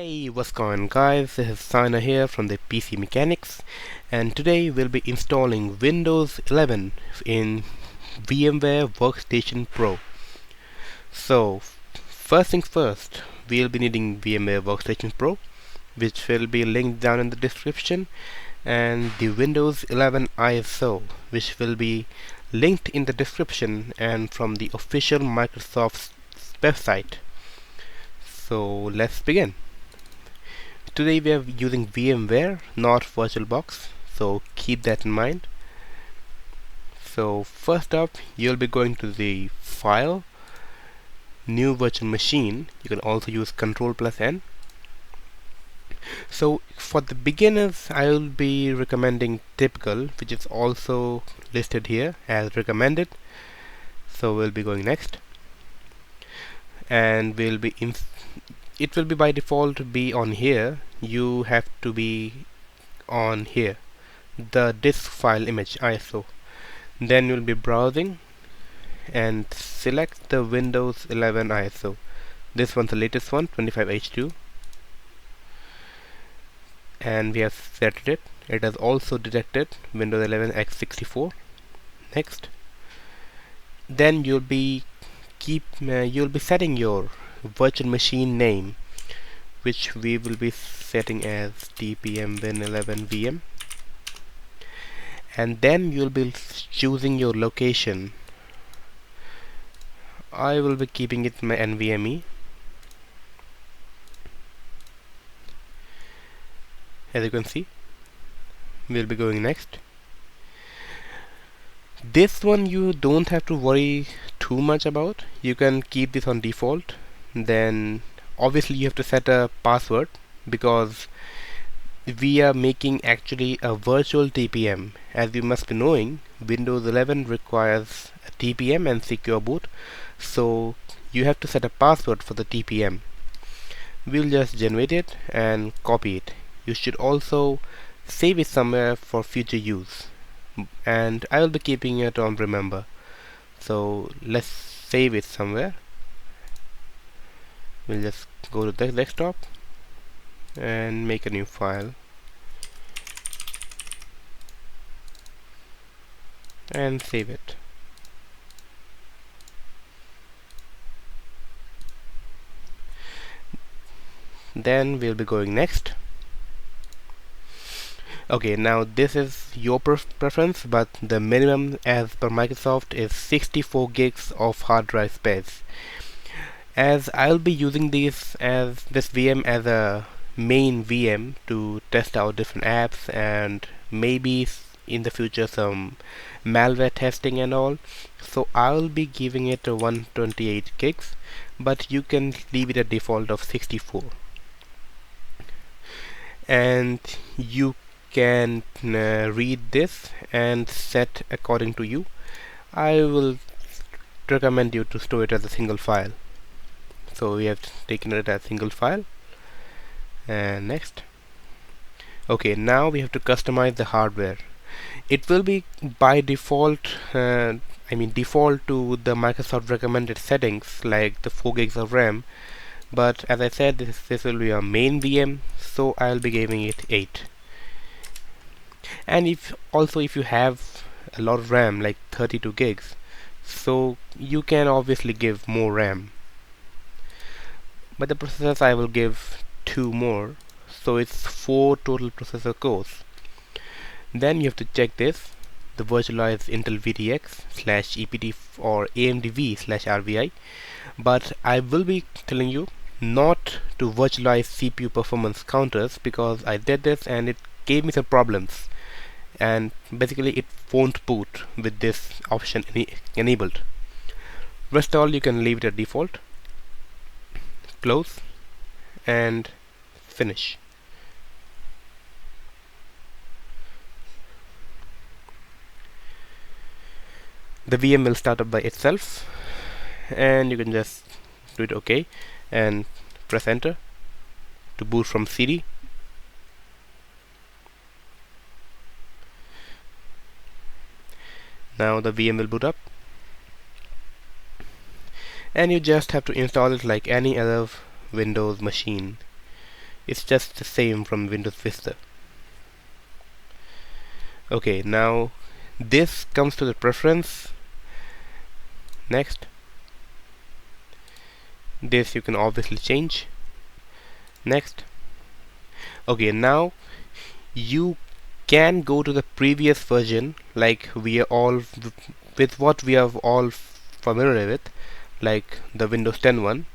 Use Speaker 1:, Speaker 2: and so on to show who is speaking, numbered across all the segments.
Speaker 1: Hey, what's going on guys? This is Sana here from the PC Mechanics, and today we'll be installing Windows 11 in VMware Workstation Pro. So, first things first, we'll be needing VMware Workstation Pro, which will be linked down in the description, and the Windows 11 ISO, which will be linked in the description and from the official Microsoft website. So, let's begin. Today we are using VMware, not VirtualBox, so keep that in mind. So first up, you'll be going to the File, New Virtual Machine. You can also use Ctrl+N. So for the beginners, I will be recommending Typical, which is also listed here as recommended. So we'll be going next, and it will be by default be on here. You have to be on here, the disk file image ISO. Then you'll be browsing and select the Windows 11 ISO. This one's the latest one, 25H2, and we have set it. It has also detected Windows 11 x64. Next. Then you'll be setting your virtual machine name, which we will be setting as tpm win11 VM, and then you'll be choosing your location. I will be keeping it my NVMe. As you can see, we'll be going next. This one you don't have to worry too much about. You can keep this on default. Then obviously you have to set a password, because we are making actually a virtual TPM. As you must be knowing, Windows 11 requires a TPM and secure boot, so you have to set a password for the TPM. We'll just generate it and copy it. You should also save it somewhere for future use, and I will be keeping it on remember. So let's save it somewhere. We'll just go to the desktop and make a new file and save it. Then we'll be going next. Okay, now this is your preference, but the minimum as per Microsoft is 64 gigs of hard drive space. As I'll be using this VM as a main VM to test out different apps and maybe in the future some malware testing and all, so I'll be giving it a 128 gigs, but you can leave it a default of 64, and you can read this and set according to you. I will recommend you to store it as a single file. So we have taken it as single file, and next. Okay, now we have to customize the hardware. It will be by default, default to the Microsoft recommended settings like the 4 gigs of RAM, but as I said, this will be a main VM, so I'll be giving it 8. And if you have a lot of RAM, like 32 gigs, so you can obviously give more RAM. But the processors I will give 2 more, so it's 4 total processor cores. Then you have to check this, the virtualized Intel VTX /EPT or AMD/RVI, but I will be telling you not to virtualize CPU performance counters, because I did this and it gave me some problems, and basically it won't boot with this option enabled. Rest all you can leave it at default. Close and finish. The VM will start up by itself, and you can just do it OK and press enter to boot from CD. Now the VM will boot up, and you just have to install it like any other Windows machine. It's just the same from Windows Vista. Okay, now this comes to the preference. Next, this you can obviously change. Next. Okay, now you can go to the previous version, like we are all with what we are all familiar with, like the Windows 10 one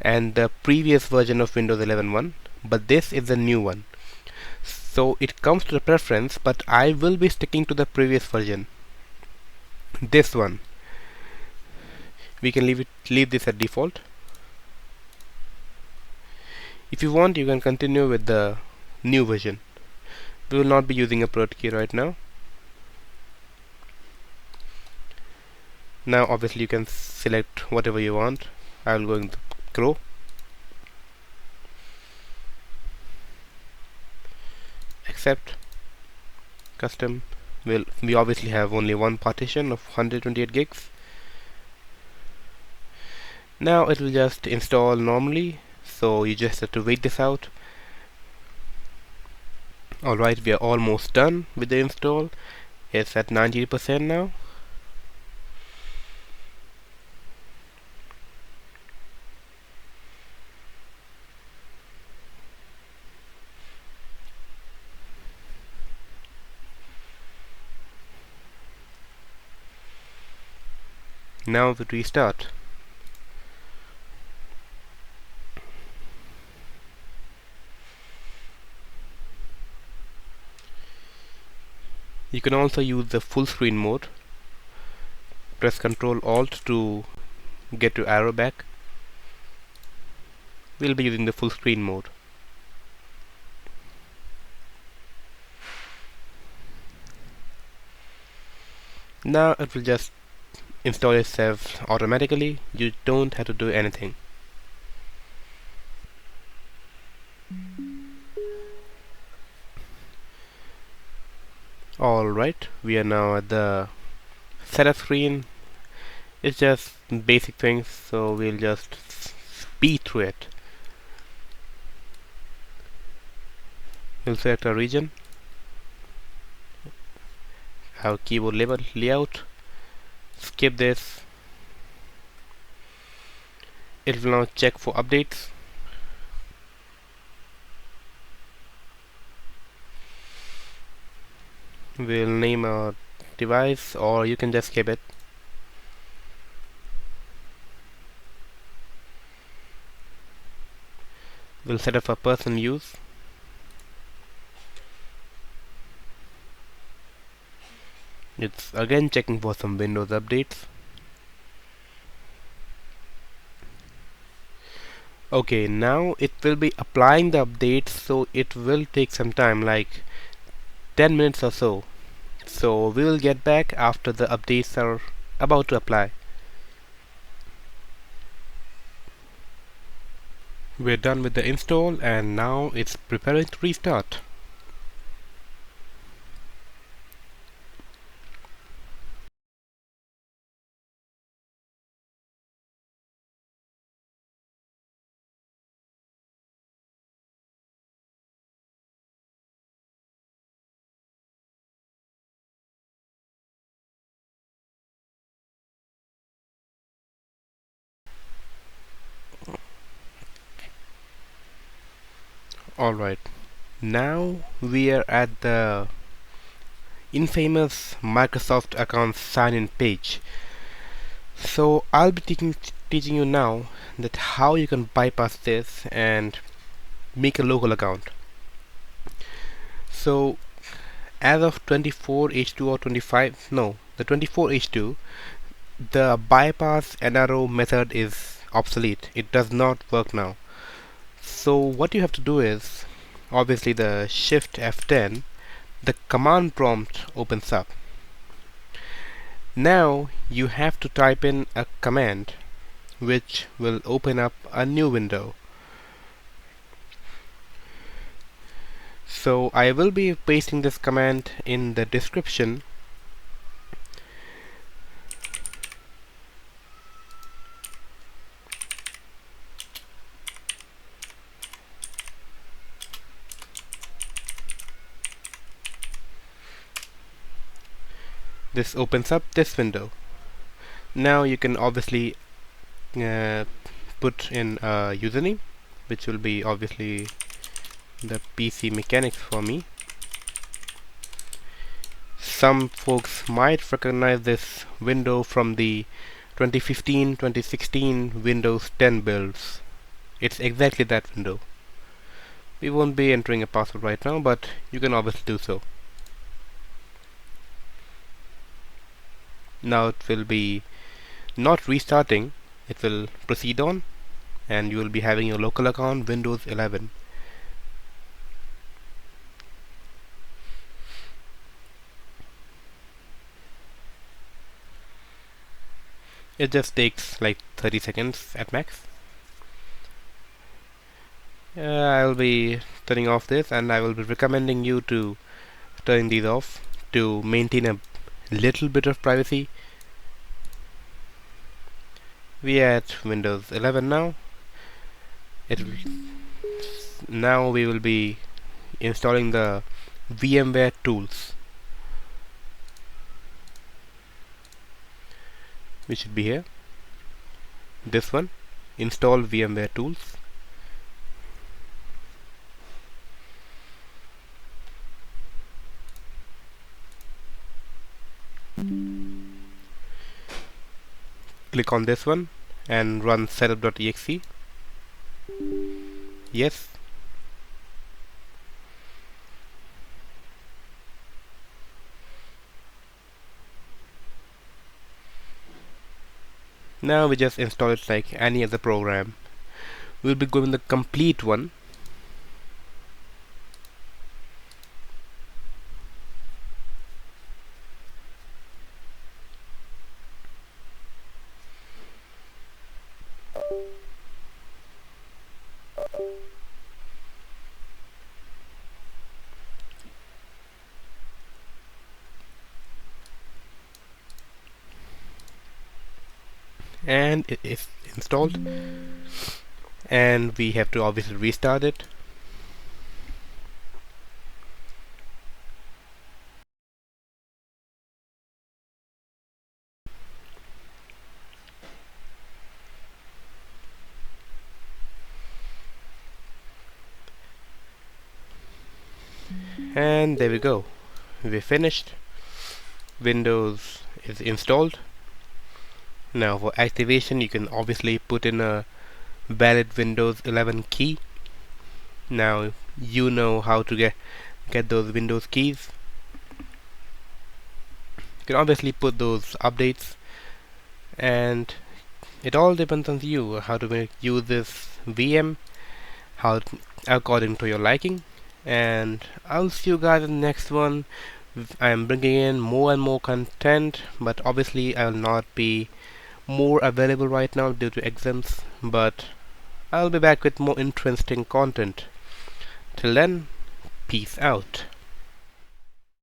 Speaker 1: and the previous version of Windows 11 one, but this is the new one. So it comes to the preference, but I will be sticking to the previous version. This one. We can leave this at default. If you want, you can continue with the new version. We will not be using a prot key right now. Now obviously you can select whatever you want. I will go in the Grow. Accept. Custom. We obviously have only one partition of 128 gigs. Now it will just install normally, so you just have to wait this out. Alright, we are almost done with the install. It's at 90% now. Now we restart. You can also use the full screen mode. Press Ctrl Alt to get your arrow back. We'll be using the full screen mode. Now it will just install itself automatically. You don't have to do anything. Alright, we are now at the setup screen. It's just basic things, so we'll just speed through it. We'll select our region, our keyboard label layout, skip this. It will now check for updates. We'll name our device, or you can just skip it. We'll set up for personal use. It's again checking for some Windows updates. Okay, now it will be applying the updates, so it will take some time, like 10 minutes or so. So we will get back after the updates are about to apply. We're done with the install and now it's preparing to restart. Alright, now we are at the infamous Microsoft account sign-in page. So I'll be teaching you now that how you can bypass this and make a local account. So as of 24H2 or 25, no, the 24H2, the bypass NRO method is obsolete. It does not work now. So what you have to do is, obviously the Shift F10, the command prompt opens up. Now you have to type in a command which will open up a new window. So I will be pasting this command in the description. This opens up this window. Now you can obviously put in a username, which will be obviously the PC mechanics for me. Some folks might recognize this window from the 2015-2016 Windows 10 builds. It's exactly that window. We won't be entering a password right now, but you can obviously do so. Now it will be not restarting, it will proceed on, and you will be having your local account Windows 11. It just takes like 30 seconds at max. I'll be turning off this, and I will be recommending you to turn these off to maintain a little bit of privacy. We are at Windows 11 now. Now we will be installing the VMware tools. We should be here. This one, install VMware tools. Click on this one and run setup.exe. Yes. Now we just install it like any other program. We'll be going the complete one. And it is installed, and we have to obviously restart it. And there we go, we're finished. Windows is installed. Now for activation, you can obviously put in a valid Windows 11 key. Now you know how to get those Windows keys. You can obviously put those updates, and it all depends on you how to use this VM, according to your liking. And I'll see you guys in the next one. I am bringing in more and more content, but obviously I will not be more available right now due to exams, but I'll be back with more interesting content. Till then, peace out.